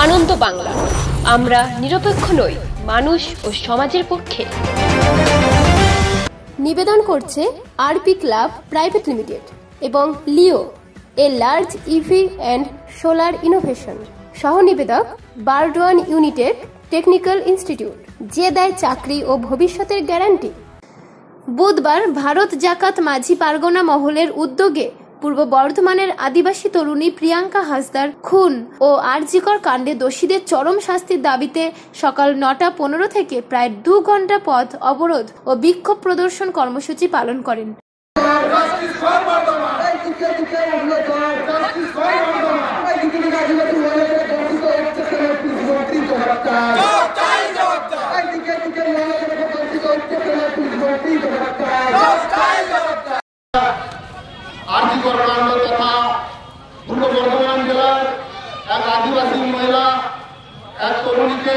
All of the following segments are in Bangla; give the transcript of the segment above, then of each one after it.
আনন্দ বাংলা, আমরা নিরপেক্ষ নই, মানুষ ও সমাজের পক্ষে। নিবেদন করছে আরপি ক্লাব প্রাইভেট লিমিটেড এবং Leo, a large EV and solar innovation. সহ নিবেদক বারডোয়ান ইউনিটেক টেকনিক্যাল ইনস্টিটিউট, যে দেয় চাকরি ও ভবিষ্যতের গ্যারান্টি। বুধবার ভারত জাকাত মাঝি পারগনা মহলের উদ্যোগে পূর্ব বর্ধমানের আদিবাসী তরুণী প্রিয়াঙ্কা হাসদার খুন ও আরজিকর কাণ্ডে দোষীদের চরম শাস্তির দাবিতে সকাল ৯টা ১৫ থেকে প্রায় ২ ঘন্টা পথ অবরোধ ও বিক্ষোভ প্রদর্শন কর্মসূচি পালন করেন। আরজিকর কাণ্ড তথা পূর্ব বর্ধমান জেলার এক আদিবাসী মহিলা এক তরুণীকে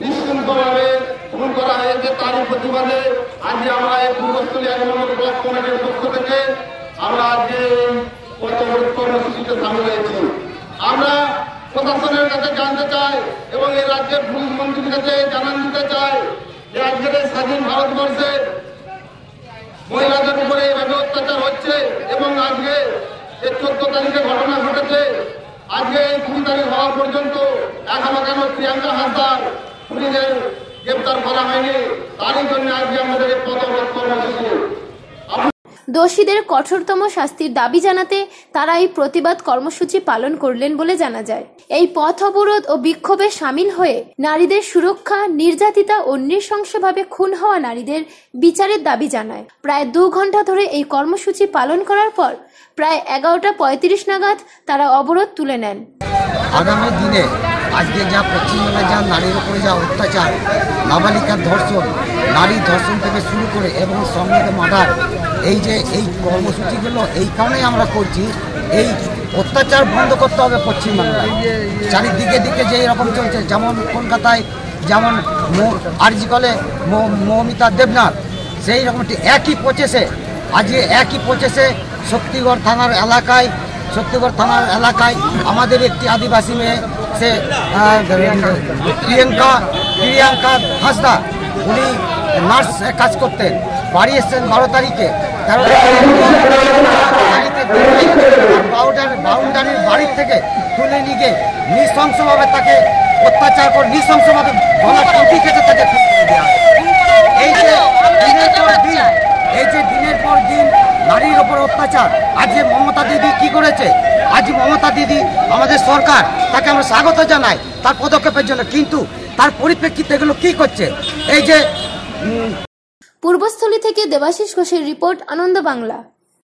নিঃশৃঙ্খলভাবে খুন করা হয়েছে, তারই প্রতিবাদে আজকে আমরা এই পূর্বস্থলী ১ নম্বর ব্লক কমিটির পক্ষ থেকে আমরা আজকে পথ অবরোধ কর্মসূচিতে সামিল হয়েছি। আমরা প্রশাসনের কাছে জানতে চাই এবং এই রাজ্যের পুলিশ মন্ত্রীর কাছে জানান দিতে চাই যে আজকের এই স্বাধীন ভারতবর্ষে মহিলাদের উপরে এইভাবে অত্যাচার হচ্ছে এবং আজকে যে ১৪ তারিখে ঘটনা ঘটেছে, আজকে এই ২০ তারিখ হওয়া পর্যন্ত এখনো কেন প্রিয়াঙ্কা হাসদার পুলিশের গ্রেপ্তার করা হয়নি, তারই জন্য আজকে আমাদের এই পথ অবরোধ কর্মসূচি। দোষীদের কঠোরতম শাস্তির দাবি জানাতে তারা এই প্রতিবাদ কর্মসূচি পালন করলেন বলে জানা যায়। এই পথ অবরোধ ও বিক্ষোভে সামিল হয়ে নারীদের সুরক্ষা, নির্যাতিতা ও নৃশংসভাবে খুন হওয়া নারীদের বিচারের দাবি জানায়। প্রায় ২ ঘন্টা ধরে এই কর্মসূচি পালন করার পর প্রায় ১১টা ৩৫ নাগাদ তারা অবরোধ তুলে নেন। আগামী দিনে আজকে যা পশ্চিমবঙ্গে যা নারীর উপরে যা অত্যাচার, নাবালিকার ধর্ষণ, নারী ধর্ষণ থেকে শুরু করে এবং সঙ্গে মার্ডার, এই যে এই কর্মসূচিগুলো এই কারণেই আমরা করছি, এই অত্যাচার বন্ধ করতে হবে পশ্চিমবাংলায়। চারিদিকে দিকে যে এরকম চলছে, যেমন কলকাতায় যেমন আরজিকরে মৌমিতা দেবনাথ, সেই রকম একই প্রচেসে আজকে একই প্রচেসে শক্তিগড় থানার এলাকায় আমাদের একটি আদিবাসী মেয়ে, সে প্রিয়াঙ্কা হাসদা, উনি নার্স কাজ করতেন, বাড়ি এসছেন 12 তারিখে, 13 বাউন্ডারির বাড়ির থেকে তুলে নিয়ে গিয়ে নৃশংসভাবে তাকে অত্যাচার করে নৃশংসভাবে গলা টিপে কেটে তাকে দেওয়া। এই যে দিনের পর দিন নারীর ওপর অত্যাচার, আজকে মমতা দিদি কি করেছে? আজ মমতা দিদি আমাদের সরকার, তাকে আমরা স্বাগত জানাই তার পদক্ষেপের জন্য, কিন্তু তার পরিপ্রেক্ষিতে এগুলো কি করছে? এই যে পূর্বস্থলী থেকে দেবাশিস ঘোষের রিপোর্ট, আনন্দ বাংলা।